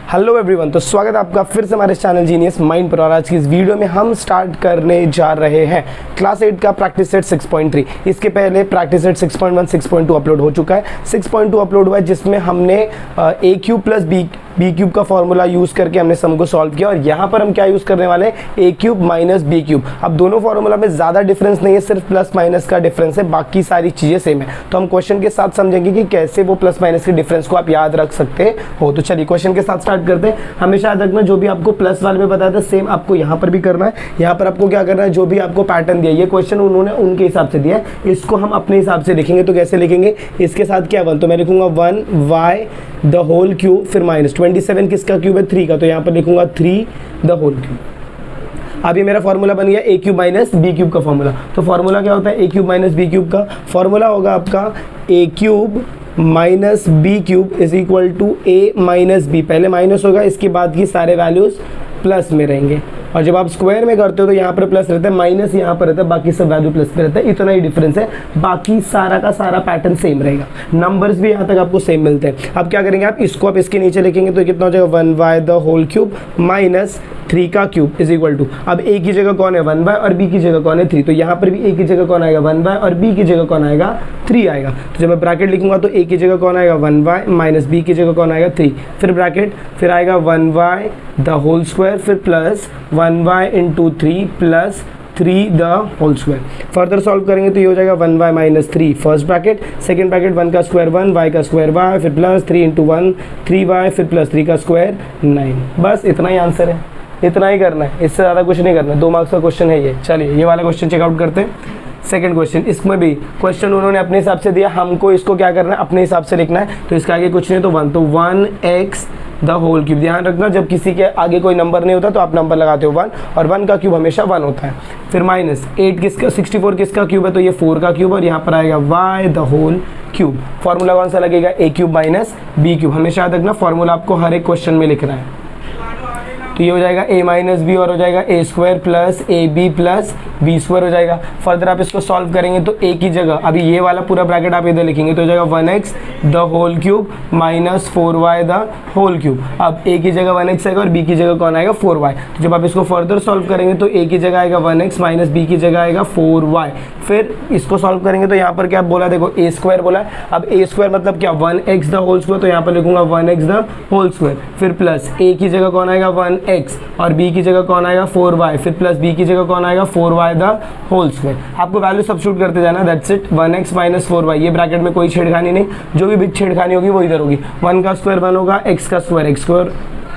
Hello everyone, तो स्वागत है आपका फिर से हमारे चैनल जीनियस माइंड पर। और आज की इस वीडियो में हम स्टार्ट करने जा रहे हैं क्लास 8 का प्रैक्टिस सेट 6.3। इसके पहले प्रैक्टिस सेट 6.1 6.2 अपलोड हो चुका है। 6.2 अपलोड हुआ है जिसमें हमने ए क्यूब प्लस बी क्यूब का फॉर्मूला यूज़ करके हमने सम को सॉल्व किया। और यहाँ पर हम क्या यूज़ करने वाले हैं, ए क्यूब माइनस बी क्यूब। अब दोनों फॉर्मूला में ज़्यादा डिफरेंस नहीं है, सिर्फ प्लस माइनस का डिफरेंस है, बाकी सारी चीज़ें सेम है। तो हम क्वेश्चन के साथ समझेंगे कि कैसे वो प्लस माइनस के डिफरेंस को आप याद रख सकते हो। तो चलिए क्वेश्चन के साथ स्टार्ट करते हैं। हमेशा याद रखना, जो भी आपको प्लस वाले में बताया था सेम आपको यहाँ पर भी करना है। यहाँ पर आपको क्या करना है, जो भी आपको पैटर्न दिया, ये क्वेश्चन उन्होंने उनके हिसाब से दिया है, इसको हम अपने हिसाब से लिखेंगे। तो कैसे लिखेंगे, इसके साथ क्या 1, तो मैं लिखूंगा 1y द होल क्यूब, फिर माइनस 27 किसका क्यूब है, 3 का, तो यहाँ पर लिखूंगा 3 द होल क्यूब। अब ये मेरा फॉर्मूला बन गया A cube minus B cube का फॉर्मूला। तो फॉर्मूला क्या होता है, A cube minus B cube का फॉर्मूला होगा आपका A cube minus B cube is equal to A minus B. पहले माइनस होगा, इसके बाद की सारे वैल्यूज प्लस में रहेंगे। और जब आप स्क्वायर में करते हो तो यहाँ पर प्लस रहता है, माइनस यहाँ पर रहता है, बाकी सब वैल्यू प्लस में रहता है। इतना ही डिफरेंस है, बाकी सारा का सारा पैटर्न सेम रहेगा। नंबर्स भी यहाँ तक आपको सेम मिलते हैं। अब क्या करेंगे, आप इसको आप इसके नीचे लिखेंगे तो कितना हो जाएगा, 1y the whole cube minus 3 का क्यूब इज इक्वल टू, अब ए की जगह कौन है 1y और बी की जगह कौन है 3, तो यहाँ पर भी ए की जगह कौन आएगा 1y और बी की जगह कौन आएगा 3 आएगा। तो जब मैं ब्रैकेट लिखूंगा तो ए की जगह कौन आएगा 1y माइनस बी की जगह कौन आएगा 3, फिर ब्रैकेट, फिर आएगा 1y द होल स्क्वायर, फिर plus 1y into 3 plus 3 the whole square. Further solve करेंगे तो ये हो जाएगा 1y minus 3 first bracket, second bracket 1 का स्क्वायर 1, y का स्क्वायर y, फिर प्लस 3 इंटू 1 3y, फिर प्लस 3 का स्क्वायर 9। बस इतना ही आंसर है, इतना ही करना है, इससे ज़्यादा कुछ नहीं करना है। 2 मार्क्स का क्वेश्चन है ये। चलिए ये वाला क्वेश्चन चेकआउट करते हैं। सेकंड क्वेश्चन, इसमें भी क्वेश्चन उन्होंने अपने हिसाब से दिया, हमको इसको क्या करना है, अपने हिसाब से लिखना है। तो इसके आगे कुछ नहीं तो 1, तो 1x द होल क्यूब। ध्यान रखना, जब किसी के आगे कोई नंबर नहीं होता तो आप नंबर लगाते हो 1, और 1 का क्यूब हमेशा 1 होता है। फिर माइनस 8 किसका, 64 किसका क्यूब है, तो ये 4 का क्यूब, और यहाँ पर आएगा y the whole cube. Formula कौन सा लगेगा, ए क्यूब माइनस बी क्यूब। हमेशा याद रखना, फॉर्मूला आपको हर एक क्वेश्चन में लिखना है। तो ये हो जाएगा a माइनस बी, और हो जाएगा a square plus A B plus B square हो जाएगा। फर्दर आप इसको सॉल्व करेंगे तो a की जगह, अभी ये वाला पूरा ब्रैकेट आप इधर लिखेंगे तो हो जाएगा 1x the whole cube minus 4y the whole cube. अब a की जगह 1x आएगा और b की जगह कौन आएगा 4y। तो जब आप इसको फर्दर सॉल्व करेंगे तो a की जगह आएगा 1x माइनस b की जगह आएगा 4y। फिर इसको सॉल्व करेंगे तो यहाँ पर क्या बोला, देखो a स्क्वायर बोला है। अब a स्क्वायर मतलब क्या, 1x द होल स्क्वायर, तो यहाँ पर लिखूंगा 1x द होल स्क्वायर। फिर प्लस a की जगह कौन आएगा 1x और b की जगह कौन आएगा 4y, फिर प्लस b की जगह कौन आएगा 4y द होल स्क्वायर। आपको वैल्यू सब्स्टिट्यूट करते जाना, that's it. 1x minus 4y, ये ब्रैकेट में कोई छेड़खानी नहीं, जो भी छेड़खानी होगी वो इधर होगी। 1 का स्क्वायर 1 होगा, x का square x square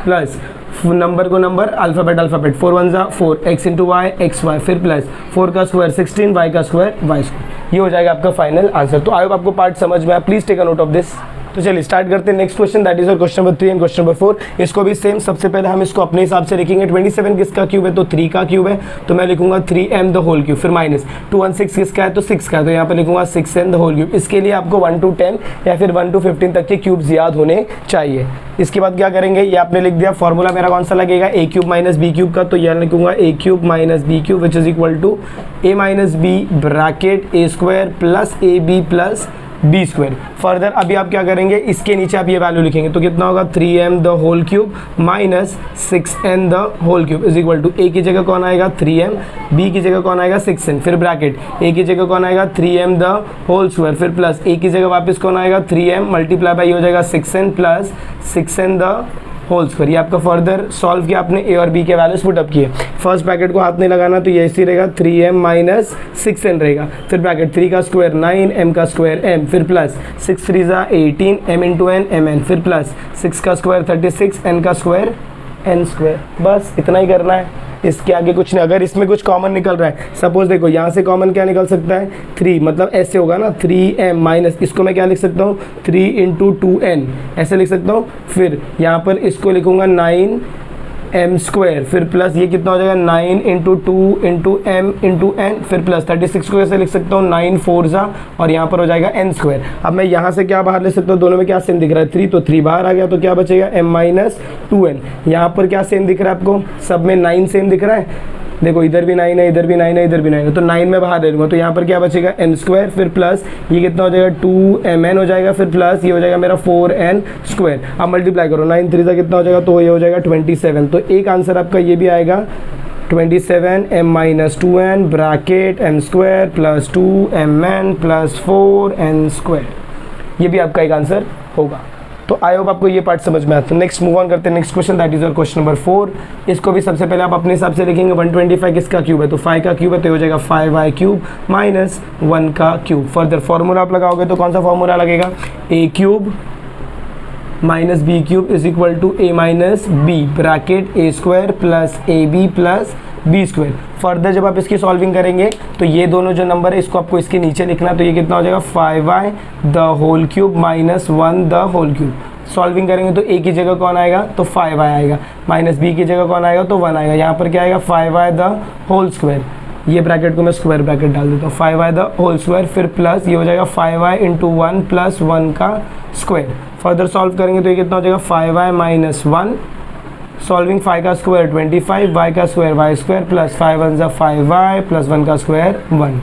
plus number को नंबर, अल्फाबेट अल्फाबेट, 4 1 जा 4, x into y x y, फिर प्लस 4 का स्क्वायर 16, y का स्क्वायर y स्क्वायर। ये हो जाएगा आपका फाइनल आंसर। तो आई होप आपको पार्ट समझ में आया, please take a note of this. तो चलिए स्टार्ट करते हैं next question, that is our question number 3 and question number 4। इसको भी सेम, सबसे पहले हम इसको अपने हिसाब से लिखेंगे। 27 किसका क्यूब है, तो 3 का क्यूब है, तो मैं लिखूंगा 3m द होल क्यूब। फिर माइनस 216 किसका है, तो 6 का है, तो यहाँ पर लिखूंगा 6n द होल क्यूब। इसके लिए आपको 1 to 10 या फिर 1 to 15 तक के क्यूब्स याद होने चाहिए। इसके बाद क्या करेंगे, ये आपने लिख दिया। फॉर्मूला मेरा कौन सा लगेगा, ए क्यूब माइनस बी क्यूब का, तो यह लिखूंगा A cube minus B cube which is equal to A minus B bracket A square plus A B plus B square. Further अभी आप क्या करेंगे, इसके नीचे आप ये वैल्यू लिखेंगे तो कितना होगा 3m the whole cube minus 6n the whole cube is equal to, A की जगह कौन आएगा 3m, बी की जगह कौन आएगा 6n, फिर ब्रैकेट ए की जगह कौन आएगा 3m द होल स्क्वायर, फिर प्लस ए की जगह वापस कौन आएगा 3m मल्टीप्लाई बाई हो जाएगा 6n plus 6n the whole square. ये आपका फर्दर सॉल्व किया आपने, ए और बी के वैल्यूज पुट अप किए। फर्स्ट ब्रैकेट को हाथ नहीं लगाना, तो ये ऐसे रहेगा 3m माइनस 6n रहेगा, फिर ब्रैकेट 3 का स्क्वायर 9, m का स्क्वायर m, फिर प्लस 6 3 जा 18, m इंटू n mn, फिर प्लस 6 का स्क्वायर 36, n का स्क्वायर n स्क्वायर। बस इतना ही करना है, इसके आगे कुछ नहीं। अगर इसमें कुछ कॉमन निकल रहा है, सपोज देखो यहाँ से कॉमन क्या निकल सकता है 3, मतलब ऐसे होगा ना 3m माइनस, इसको मैं क्या लिख सकता हूँ 3 इंटू 2n, ऐसे लिख सकता हूँ। फिर यहाँ पर इसको लिखूंगा 9m स्क्वायर, फिर प्लस ये कितना हो जाएगा 9 into 2 into m into n, फिर प्लस 36 को कैसे लिख सकता हूँ 9 4 जा, और यहाँ पर हो जाएगा n स्क्वायर। अब मैं यहाँ से क्या बाहर ले सकता हूँ, दोनों में क्या सेम दिख रहा है 3, तो 3 बाहर आ गया, तो क्या बचेगा m माइनस 2n। यहाँ पर क्या सेम दिख रहा है आपको, सब में 9 सेम दिख रहा है, देखो इधर भी 9 है, इधर भी 9 है, इधर भी 9 है, तो 9 में बाहर ले लूँगा, तो यहाँ पर क्या बचेगा n स्क्वायर, फिर प्लस ये कितना हो जाएगा 2mn हो जाएगा, फिर प्लस ये हो जाएगा मेरा 4n स्क्वायर। अब मल्टीप्लाई करो, 9 3 कितना हो जाएगा, तो ये हो जाएगा 27। तो एक आंसर आपका ये भी आएगा 27m-2n bracket n square plus 2mn plus 4n square, ये भी आपका एक आंसर होगा। तो आई होप आपको ये पार्ट समझ में आता है। नेक्स्ट मूव ऑन करते हैं next question, that is your question number 4। इसको भी सबसे पहले आप अपने हिसाब से लिखेंगे 125 किसका क्यूब है, तो 5 का क्यूब है, तो हो जाएगा 5y क्यूब माइनस 1 का क्यूब। फर्दर फॉर्मूला आप लगाओगे तो कौन सा फॉर्मूला लगेगा, a cube minus B cube is equal to a minus B bracket a square plus ab plus B square. Further जब आप इसकी सॉल्विंग करेंगे तो ये दोनों जो नंबर है इसको आपको इसके नीचे लिखना, तो ये कितना हो जाएगा 5y the whole cube minus 1 the whole cube. Solving करेंगे तो a की जगह कौन आएगा, तो 5y आएगा, माइनस b की जगह कौन आएगा, तो 1 आएगा। यहाँ पर क्या आएगा 5y द होल स्क्वायर, ये ब्रैकेट को मैं स्क्वायर ब्रैकेट डाल देता हूँ, 5y द होल स्क्वायर, फिर प्लस ये हो जाएगा 5y इंटू 1 प्लस 1 का स्क्वायर। फर्दर सॉल्व करेंगे तो ये कितना हो जाएगा 5y माइनस 1, सॉल्विंग 5 का स्क्वायर 25, y का square y square plus 5 1 5y plus 1 का स्क्वायर 1,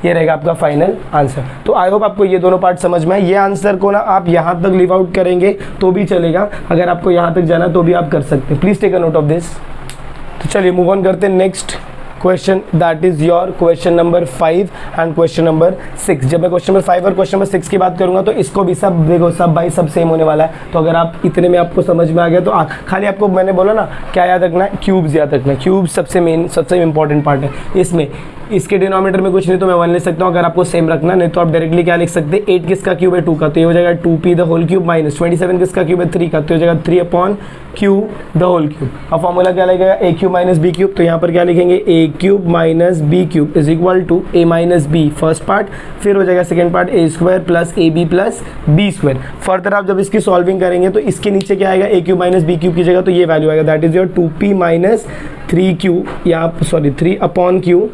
ये रहेगा आपका फाइनल आंसर। तो आई होप आपको ये दोनों पार्ट समझ में आए। ये आंसर को ना आप यहाँ तक लीव आउट करेंगे तो भी चलेगा, अगर आपको यहाँ तक जाना तो भी आप कर सकते हैं। Please take a note of this. तो चलिए मूव ऑन करते हैं next question, that is your question number 5 and question number 6। जब मैं क्वेश्चन नंबर 5 और क्वेश्चन नंबर 6 की बात करूंगा तो इसको भी सब देखो, सब भाई सब सेम होने वाला है। तो अगर आप इतने में आपको समझ में आ गया तो खाली आपको मैंने बोला ना क्या याद रखना है, क्यूब्स याद रखना है। क्यूब सबसे मेन सबसे इंपॉर्टेंट पार्ट है इसमें। इसके डिनोमिनेटर में कुछ नहीं तो मैं 1 ले सकता हूँ, अगर आपको सेम रखना, नहीं तो आप डायरेक्टली क्या लिख सकते हैं, 8 किसका क्यूब है 2 का, तो ये हो जाएगा 2p the whole cube minus 27 किसका क्यूब है 3 का, तो हो जाएगा 3 upon q the whole cube. अब फॉर्मूला क्या लगेगा a cube minus b cube, तो यहाँ पर क्या लिखेंगे a cube minus b cube is equal to a minus b first part, फिर हो जाएगा second part a square plus ab plus b square. Further आप जब इसकी सॉल्विंग करेंगे तो इसके नीचे क्या आएगा, a cube minus b cube की जगह तो ये वैल्यू आएगा, that is your 2p minus 3q, यहाँ सॉरी 3 अपॉन क्यू,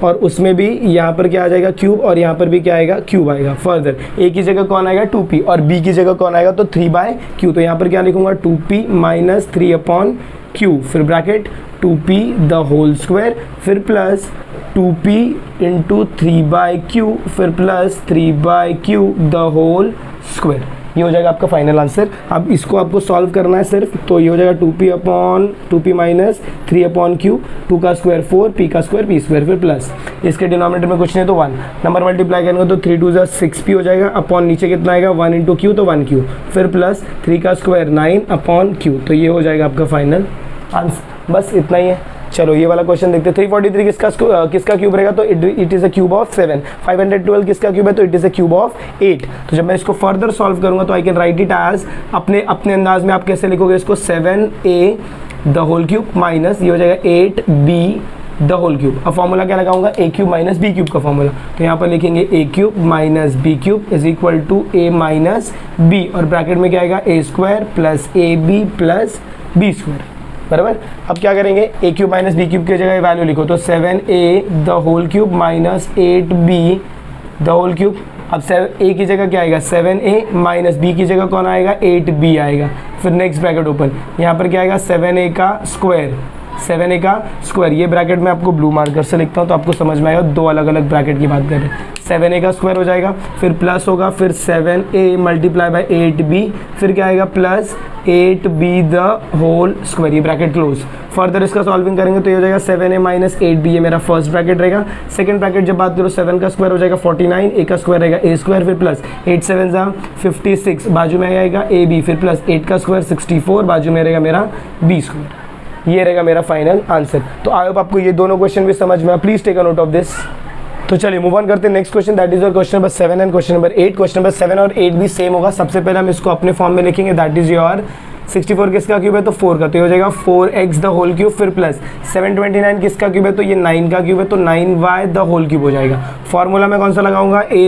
और उसमें भी यहाँ पर क्या आ जाएगा क्यूब, और यहाँ पर भी क्या आएगा क्यूब आएगा। फर्दर a की जगह कौन आएगा 2p, और b की जगह कौन आएगा तो 3/q, तो यहाँ पर क्या लिखूंगा 2p माइनस 3 अपॉन q, फिर bracket 2p the whole square, फिर प्लस 2p इंटू 3/q, फिर plus 3/q the whole square. ये हो जाएगा आपका फाइनल आंसर। अब इसको आपको सॉल्व करना है सिर्फ, तो ये हो जाएगा 2p upon 2p minus 3 upon Q, 2 का स्क्वायर 4, p का स्क्वायर p स्क्वायर, फिर प्लस इसके डिनोमिनेटर में कुछ नहीं तो 1 नंबर मल्टीप्लाई करेंगे तो 3 2 6p हो जाएगा, अपॉन नीचे कितना आएगा 1 इंटू क्यू तो 1q, फिर प्लस 3 का स्क्वायर 9 अपॉन क्यू, तो ये हो जाएगा आपका फाइनल आंसर। बस इतना ही है। चलो ये वाला क्वेश्चन देखते हैं। 343 किसका क्यूब रहेगा, तो it is a cube of 7। 512 किसका क्यूब है, तो it is a cube of 8। तो जब मैं इसको फर्दर सॉल्व करूंगा तो I can write it as अपने अंदाज में। आप कैसे लिखोगे इसको, 7a the whole cube minus ये हो जाएगा 8b द होल क्यूब। अब फॉर्मूला क्या लगाऊंगा, a cube minus b cube का फॉर्मूला, तो यहाँ पर लिखेंगे a cube minus b cube is equal to a minus b, और ब्रैकेट में क्या आएगा a square plus ab plus b square, बराबर। अब क्या करेंगे, a cube minus b cube की जगह वैल्यू लिखो, तो 7a the whole cube minus 8b the whole cube. अब a की जगह क्या आएगा 7a माइनस b की जगह कौन आएगा 8b आएगा, फिर नेक्स्ट ब्रैकेट ओपन, यहाँ पर क्या आएगा 7a का स्क्वायर, 7a का स्क्वायर, ये ब्रैकेट में आपको ब्लू मार्कर से लिखता हूँ तो आपको समझ में आएगा, दो अलग अलग ब्रैकेट की बात कर रहे हैं। 7a का स्क्वायर हो जाएगा, फिर प्लस होगा, फिर 7a मल्टीप्लाई बाय 8b, फिर क्या आएगा plus 8b the whole square, ये ब्रैकेट क्लोज। फर्दर इसका सॉल्विंग करेंगे तो ये हो जाएगा 7a माइनस 8b, ये मेरा फर्स्ट ब्रैकेट रहेगा। सेकंड ब्रैकेट जब बात करो 7 का स्क्वायर हो जाएगा 49, a का स्क्वायर रहेगा a स्क्वायर, फिर प्लस 8 7 56, बाजू में आएगा ab, फिर प्लस 8 का स्क्वायर 64, बाजू में रहेगा मेरा b स्क्वायर। ये रहेगा मेरा फाइनल आंसर। तो आई होप आपको ये दोनों क्वेश्चन भी समझ में आए। Please take a note of this. तो चलिए मूव ऑन करते हैं next question, that is your question number 7 and question number 8। Question number 7 और 8 भी सेम होगा। सबसे पहले हम इसको अपने फॉर्म में लिखेंगे, दैट इज योर 64 किसका क्यूब है, तो 4 का, तो ये हो जाएगा 4x द होल क्यूब, फिर प्लस 729 किसका क्यूब है, तो ये 9 का क्यूब है, तो 9y द होल क्यूब हो जाएगा। फॉर्मूला में कौन सा लगाऊंगा, a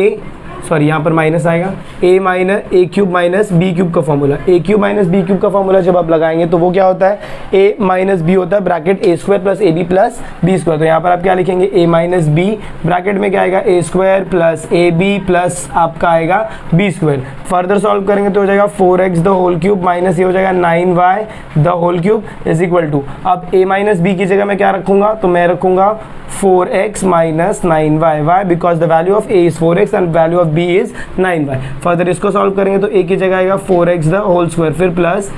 सॉरी यहाँ पर माइनस आएगा, ए क्यूब माइनस बी क्यूब का फॉर्मूला, ए क्यूब माइनस बी क्यूब का फॉर्मूला जब आप लगाएंगे तो वो क्या होता है, ए माइनस बी होता है bracket A square plus A B plus B square. तो यहाँ पर आप क्या लिखेंगे, ए माइनस बी ब्रैकेट में क्या आएगा, A square plus A B plus आपका आएगा बी स्क्वायर। फर्दर सॉल्व करेंगे तो हो जाएगा 4x the whole cube minus ये हो जाएगा 9y the whole cube is equal to, अब a माइनस बी की जगह मैं क्या रखूंगा, तो मैं रखूंगा 4x minus 9y, why because the value of a is 4x and value of b is 9y। Further इसको सॉल्व करेंगे तो a की जगह आएगा 4x द होल स्क्वायर, फिर plus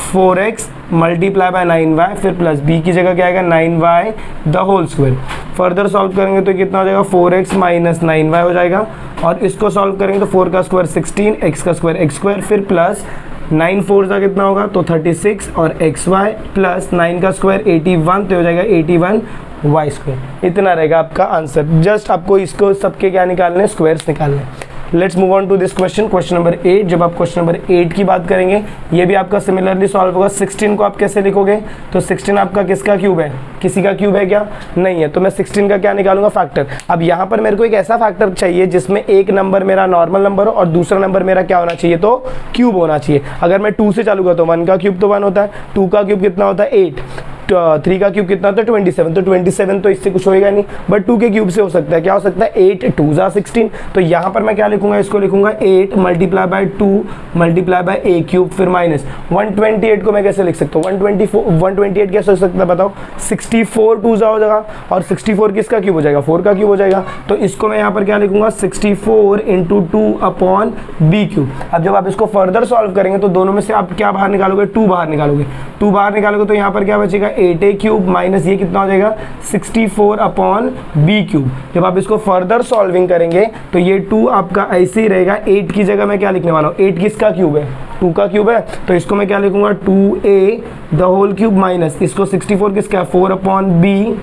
4x multiply by 9y, फिर प्लस b की जगह क्या आएगा 9y the whole square. Further solve करेंगे तो कितना हो जाएगा, 4x माइनस 9y हो जाएगा, और इसको सॉल्व करेंगे तो 4 का स्क्वायर 16, x का स्क्वायर x स्क्वायर, फिर प्लस 9 4 का कितना होगा, तो 36 और xy प्लस 9 का स्क्वायर 81, तो हो जाएगा 81 y स्क्वायर। इतना रहेगा आपका आंसर। जस्ट आपको इसको सबके क्या निकालने हैं, स्क्वायर्स निकालने हैं। Let's move on to this question, question number 8। जब आप क्वेश्चन नंबर 8 की बात करेंगे, ये भी आपका सिमिलरली सॉल्व होगा। 16 को आप कैसे लिखोगे, तो 16 आपका किसका क्यूब है, किसी का क्यूब है क्या, नहीं है, तो मैं 16 का क्या निकालूंगा, फैक्टर। अब यहाँ पर मेरे को एक ऐसा फैक्टर चाहिए जिसमें एक नंबर मेरा नॉर्मल नंबर हो और दूसरा नंबर मेरा क्या होना चाहिए, तो क्यूब होना चाहिए। अगर मैं 2 से चालूंगा तो 1 का क्यूब तो 1 होता है, 2 का क्यूब कितना होता है 8, 3 का क्यूब कितना होता है 27, तो 27 तो इससे कुछ होएगा नहीं, बट 2 के क्यूब से हो सकता है, क्या हो सकता है 8 2 जा 16। तो यहाँ पर मैं क्या लिखूंगा, इसको लिखूंगा 8 multiply by 2 multiply by A cube, फिर माइनस 128 को मैं कैसे लिख सकता हूँ, 128 कैसे हो सकता है बताओ, 64 2 जा हो जाएगा, और 64 किसका क्यूब हो जाएगा, 4 का क्यूब हो जाएगा। तो इसको मैं यहाँ पर क्या लिखूंगा, 64 इंटू 2 अपॉन बी क्यूब। अब जब आप इसको फर्दर सॉल्व करेंगे तो दोनों में से आप क्या बाहर निकालोगे, 2 बाहर निकालोगे, 2 बाहर निकालोगे तो यहाँ पर क्या बचेगा 8a क्यूब माइनस ये कितना हो जाएगा 64 अपॉन बी क्यूब। जब आप इसको फर्दर सॉल्विंग करेंगे तो ये 2 आपका ऐसे ही रहेगा, 8 की जगह मैं क्या लिखने वाला हूँ, 8 किसका क्यूब है, 2 का क्यूब है, तो इसको मैं क्या लिखूंगा 2a the whole cube minus इसको 64 किसका है 4 upon B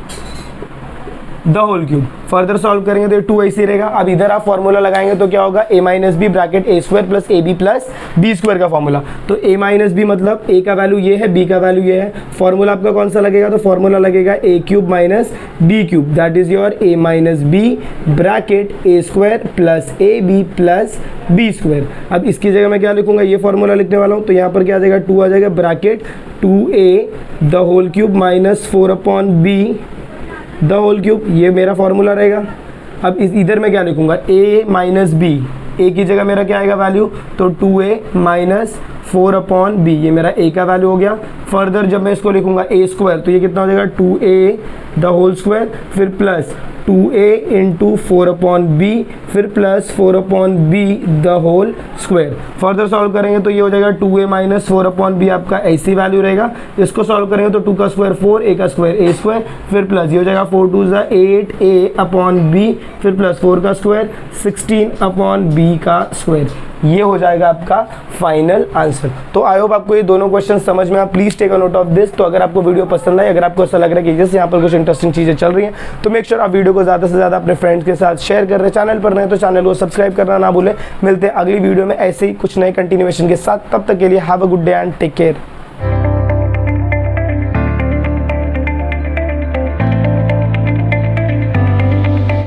the whole cube. Further solve करेंगे तो 2 ऐसे ही रहेगा। अब इधर आप फॉर्मूला लगाएंगे तो क्या होगा, a minus B bracket A square plus A B plus B square का फॉर्मूला। तो a माइनस बी मतलब a का वैल्यू ये है, b का वैल्यू ये है, फॉर्मूला आपका कौन सा लगेगा, तो फॉर्मूला लगेगा a cube minus B cube, that is your a minus B bracket A square plus A B plus B square. अब इसकी जगह मैं क्या लिखूंगा, ये फॉर्मूला लिखने वाला हूँ, तो यहाँ पर क्या आ जाएगा 2 आ जाएगा bracket 2a the whole cube minus 4 upon B the whole cube, ये मेरा फॉर्मूला रहेगा। अब इस इधर मैं क्या लिखूंगा, a माइनस बी, ए की जगह मेरा क्या आएगा वैल्यू, तो 2a माइनस 4 अपॉन बी, ये मेरा a का वैल्यू हो गया। फर्दर जब मैं इसको लिखूंगा a स्क्वायर तो ये कितना हो जाएगा 2a द होल स्क्वायर, फिर plus 2a into 4 upon B, फिर plus 4 upon B the whole square. Further solve करेंगे तो ये हो जाएगा 2a माइनस 4 अपॉन बी, आपका ऐसी वैल्यू रहेगा। इसको सॉल्व करेंगे तो 2 का स्क्वायर 4, a का स्क्वायर a स्क्वायर, फिर प्लस ये हो जाएगा 4 2 जा 8a अपॉन बी, फिर प्लस 4 का स्क्वायर 16 अपॉन बी का स्क्वायर। ये हो जाएगा आपका फाइनल आंसर। तो आई होप आपको ये दोनों क्वेश्चन समझ में आए, please take a note of this. तो अगर आपको वीडियो पसंद आए, अगर आपको ऐसा लग रहा है कि जैसे यहाँ पर कुछ इंटरेस्टिंग चीजें चल रही हैं, तो मेक श्योर आप वीडियो को ज़्यादा से ज़्यादा अपने फ्रेंड्स के साथ शेयर कर रहे हैं। चैनल पर नए तो चैनल को सब्सक्राइब करना ना भूलें। मिलते हैं अगली वीडियो में ऐसे ही कुछ नए कंटिन्यूएशन के साथ, तब तक के लिए have a good day and take care.